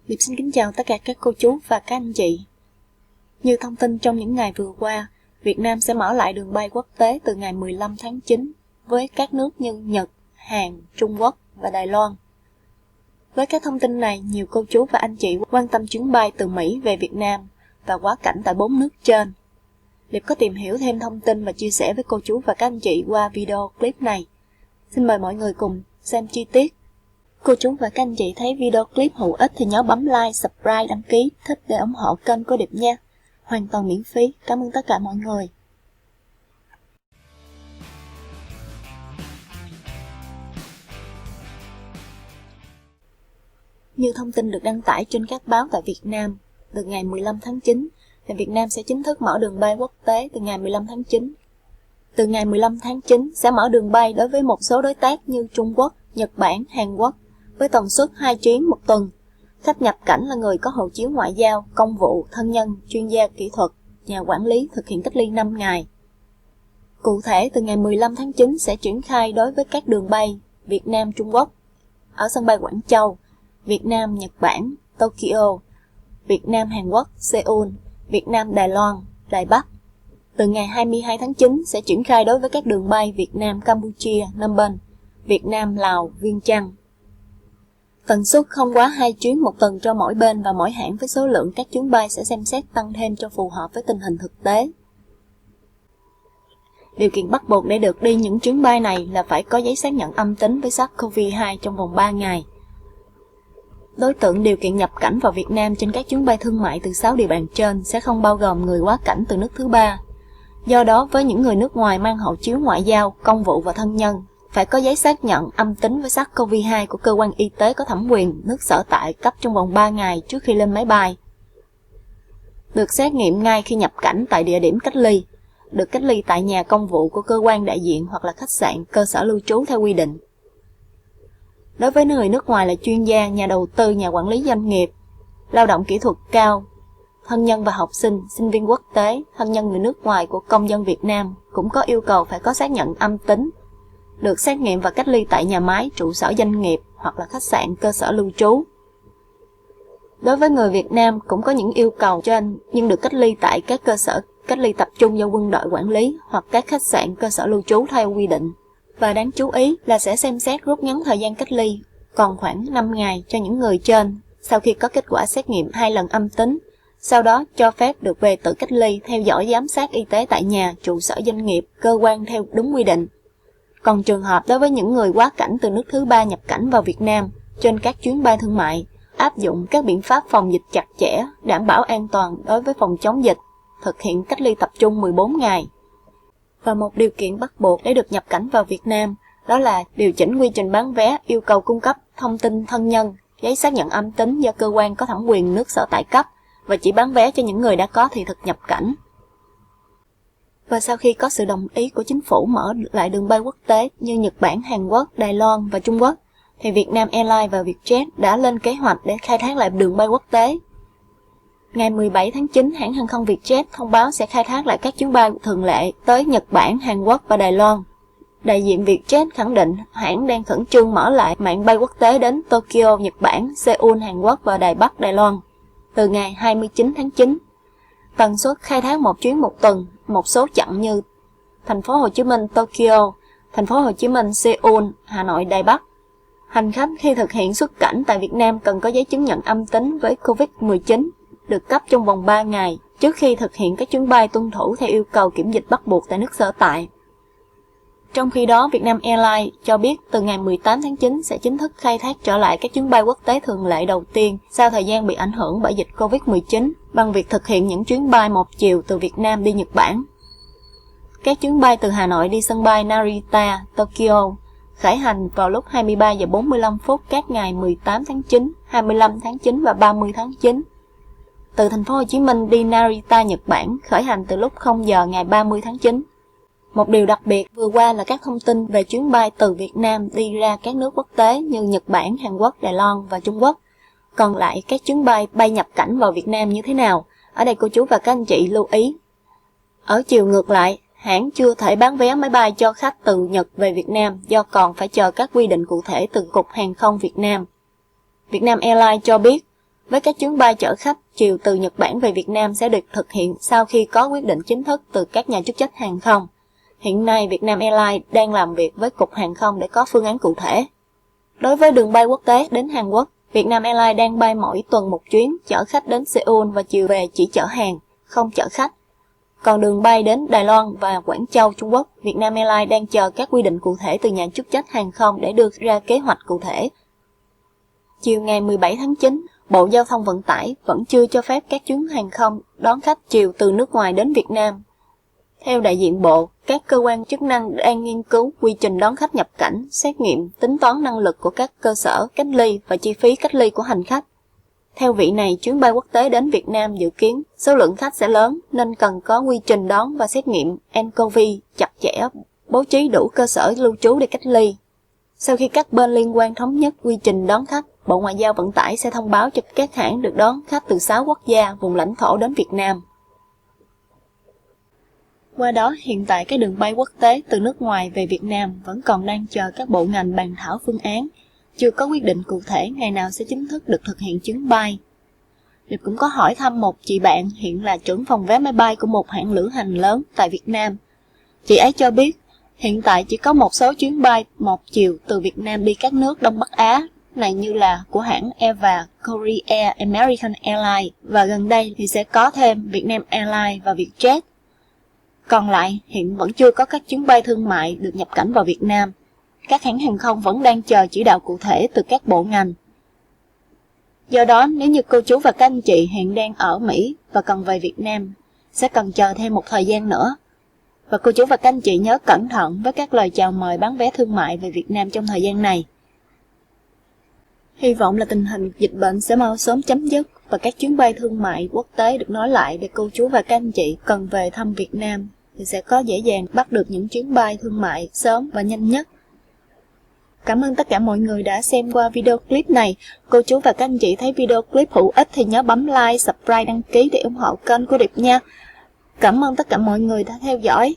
Điệp xin kính chào tất cả các cô chú và các anh chị. Như thông tin trong những ngày vừa qua, Việt Nam sẽ mở lại đường bay quốc tế từ ngày 15 tháng 9 với các nước như Nhật, Hàn, Trung Quốc và Đài Loan. Với các thông tin này, nhiều cô chú và anh chị quan tâm chuyến bay từ Mỹ về Việt Nam và quá cảnh tại 4 nước trên. Điệp có tìm hiểu thêm thông tin và chia sẻ với cô chú và các anh chị qua video clip này. Xin mời mọi người cùng xem chi tiết. Cô chú và các anh chị thấy video clip hữu ích thì nhớ bấm like, subscribe, đăng ký, thích để ủng hộ kênh của Điệp nha. Hoàn toàn miễn phí. Cảm ơn tất cả mọi người. Như thông tin được đăng tải trên các báo tại Việt Nam, từ ngày 15 tháng 9, thì Việt Nam sẽ chính thức mở đường bay quốc tế từ ngày 15 tháng 9. Từ ngày 15 tháng 9 sẽ mở đường bay đối với một số đối tác như Trung Quốc, Nhật Bản, Hàn Quốc, với tần suất 2 chuyến một tuần. Khách nhập cảnh là người có hộ chiếu ngoại giao, công vụ, thân nhân, chuyên gia kỹ thuật, nhà quản lý thực hiện cách ly 5 ngày. Cụ thể, từ ngày 15 tháng 9 sẽ triển khai đối với các đường bay Việt Nam Trung Quốc ở sân bay Quảng Châu, Việt Nam Nhật Bản, Tokyo, Việt Nam Hàn Quốc, Seoul, Việt Nam Đài Loan, Đài Bắc. Từ ngày 22 tháng 9 sẽ triển khai đối với các đường bay Việt Nam Campuchia, Phnom Penh, Việt Nam Lào, Viêng Chăn. Tần suất không quá 2 chuyến một tuần cho mỗi bên và mỗi hãng với số lượng các chuyến bay sẽ xem xét tăng thêm cho phù hợp với tình hình thực tế. Điều kiện bắt buộc để được đi những chuyến bay này là phải có giấy xác nhận âm tính với SARS-CoV-2 trong vòng 3 ngày. Đối tượng điều kiện nhập cảnh vào Việt Nam trên các chuyến bay thương mại từ 6 địa bàn trên sẽ không bao gồm người quá cảnh từ nước thứ ba. Do đó, với những người nước ngoài mang hộ chiếu ngoại giao, công vụ và thân nhân, phải có giấy xác nhận âm tính với SARS-CoV-2 của cơ quan y tế có thẩm quyền nước sở tại cấp trong vòng 3 ngày trước khi lên máy bay. Được xét nghiệm ngay khi nhập cảnh tại địa điểm cách ly, được cách ly tại nhà công vụ của cơ quan đại diện hoặc là khách sạn, cơ sở lưu trú theo quy định. Đối với người nước ngoài là chuyên gia, nhà đầu tư, nhà quản lý doanh nghiệp, lao động kỹ thuật cao, thân nhân và học sinh, sinh viên quốc tế, thân nhân người nước ngoài của công dân Việt Nam cũng có yêu cầu phải có xác nhận âm tính, được xét nghiệm và cách ly tại nhà máy, trụ sở doanh nghiệp hoặc là khách sạn, cơ sở lưu trú. Đối với người Việt Nam cũng có những yêu cầu trên nhưng được cách ly tại các cơ sở cách ly tập trung do quân đội quản lý hoặc các khách sạn, cơ sở lưu trú theo quy định. Và đáng chú ý là sẽ xem xét rút ngắn thời gian cách ly còn khoảng 5 ngày cho những người trên sau khi có kết quả xét nghiệm 2 lần âm tính. Sau đó cho phép được về tự cách ly, theo dõi giám sát y tế tại nhà, trụ sở doanh nghiệp, cơ quan theo đúng quy định. Còn trường hợp đối với những người quá cảnh từ nước thứ ba nhập cảnh vào Việt Nam trên các chuyến bay thương mại, áp dụng các biện pháp phòng dịch chặt chẽ, đảm bảo an toàn đối với phòng chống dịch, thực hiện cách ly tập trung 14 ngày. Và một điều kiện bắt buộc để được nhập cảnh vào Việt Nam đó là điều chỉnh quy trình bán vé, yêu cầu cung cấp thông tin thân nhân, giấy xác nhận âm tính do cơ quan có thẩm quyền nước sở tại cấp và chỉ bán vé cho những người đã có thị thực nhập cảnh. Và sau khi có sự đồng ý của chính phủ mở lại đường bay quốc tế như Nhật Bản, Hàn Quốc, Đài Loan và Trung Quốc, thì Vietnam Airlines và Vietjet đã lên kế hoạch để khai thác lại đường bay quốc tế. Ngày 17 tháng 9, hãng hàng không Vietjet thông báo sẽ khai thác lại các chuyến bay thường lệ tới Nhật Bản, Hàn Quốc và Đài Loan. Đại diện Vietjet khẳng định hãng đang khẩn trương mở lại mạng bay quốc tế đến Tokyo, Nhật Bản, Seoul, Hàn Quốc và Đài Bắc, Đài Loan từ ngày 29 tháng 9. Tần suất khai thác một chuyến một tuần, một số chặng như thành phố Hồ Chí Minh, Tokyo, thành phố Hồ Chí Minh, Seoul, Hà Nội, Đài Bắc. Hành khách khi thực hiện xuất cảnh tại Việt Nam cần có giấy chứng nhận âm tính với COVID-19 được cấp trong vòng 3 ngày trước khi thực hiện các chuyến bay tuân thủ theo yêu cầu kiểm dịch bắt buộc tại nước sở tại. Trong khi đó, Vietnam Airlines cho biết từ ngày 18 tháng 9 sẽ chính thức khai thác trở lại các chuyến bay quốc tế thường lệ đầu tiên sau thời gian bị ảnh hưởng bởi dịch COVID-19 bằng việc thực hiện những chuyến bay một chiều từ Việt Nam đi Nhật Bản. Các chuyến bay từ Hà Nội đi sân bay Narita, Tokyo khởi hành vào lúc 23 giờ 45 phút các ngày 18 tháng 9, 25 tháng 9 và 30 tháng 9. Từ thành phố Hồ Chí Minh đi Narita, Nhật Bản khởi hành từ lúc 0 giờ ngày 30 tháng 9. Một điều đặc biệt vừa qua là các thông tin về chuyến bay từ Việt Nam đi ra các nước quốc tế như Nhật Bản, Hàn Quốc, Đài Loan và Trung Quốc. Còn lại các chuyến bay nhập cảnh vào Việt Nam như thế nào? Ở đây cô chú và các anh chị lưu ý. Ở chiều ngược lại, hãng chưa thể bán vé máy bay cho khách từ Nhật về Việt Nam do còn phải chờ các quy định cụ thể từ Cục Hàng không Việt Nam. Vietnam Airlines cho biết, với các chuyến bay chở khách chiều từ Nhật Bản về Việt Nam sẽ được thực hiện sau khi có quyết định chính thức từ các nhà chức trách hàng không. Hiện nay, Vietnam Airlines đang làm việc với Cục Hàng không để có phương án cụ thể. Đối với đường bay quốc tế đến Hàn Quốc, Vietnam Airlines đang bay mỗi tuần một chuyến chở khách đến Seoul và chiều về chỉ chở hàng, không chở khách. Còn đường bay đến Đài Loan và Quảng Châu, Trung Quốc, Vietnam Airlines đang chờ các quy định cụ thể từ nhà chức trách hàng không để đưa ra kế hoạch cụ thể. Chiều ngày 17 tháng 9, Bộ Giao thông Vận tải vẫn chưa cho phép các chuyến hàng không đón khách chiều từ nước ngoài đến Việt Nam. Theo đại diện Bộ, các cơ quan chức năng đang nghiên cứu quy trình đón khách nhập cảnh, xét nghiệm, tính toán năng lực của các cơ sở cách ly và chi phí cách ly của hành khách. Theo vị này, chuyến bay quốc tế đến Việt Nam dự kiến số lượng khách sẽ lớn nên cần có quy trình đón và xét nghiệm nCoV chặt chẽ, bố trí đủ cơ sở lưu trú để cách ly. Sau khi các bên liên quan thống nhất quy trình đón khách, Bộ Ngoại giao Vận tải sẽ thông báo cho các hãng được đón khách từ 6 quốc gia, vùng lãnh thổ đến Việt Nam. Qua đó, hiện tại các đường bay quốc tế từ nước ngoài về Việt Nam vẫn còn đang chờ các bộ ngành bàn thảo phương án, chưa có quyết định cụ thể ngày nào sẽ chính thức được thực hiện chuyến bay. Điệp cũng có hỏi thăm một chị bạn hiện là trưởng phòng vé máy bay của một hãng lữ hành lớn tại Việt Nam. Chị ấy cho biết, hiện tại chỉ có một số chuyến bay một chiều từ Việt Nam đi các nước Đông Bắc Á, này như là của hãng EVA, Korea, American Airlines, và gần đây thì sẽ có thêm Vietnam Airlines và Vietjet. Còn lại, hiện vẫn chưa có các chuyến bay thương mại được nhập cảnh vào Việt Nam. Các hãng hàng không vẫn đang chờ chỉ đạo cụ thể từ các bộ ngành. Do đó, nếu như cô chú và các anh chị hiện đang ở Mỹ và cần về Việt Nam, sẽ cần chờ thêm một thời gian nữa. Và cô chú và các anh chị nhớ cẩn thận với các lời chào mời bán vé thương mại về Việt Nam trong thời gian này. Hy vọng là tình hình dịch bệnh sẽ mau sớm chấm dứt và các chuyến bay thương mại quốc tế được nối lại để cô chú và các anh chị cần về thăm Việt Nam thì sẽ có dễ dàng bắt được những chuyến bay thương mại sớm và nhanh nhất. Cảm ơn tất cả mọi người đã xem qua video clip này. Cô chú và các anh chị thấy video clip hữu ích thì nhớ bấm like, subscribe, đăng ký để ủng hộ kênh của Điệp nha. Cảm ơn tất cả mọi người đã theo dõi.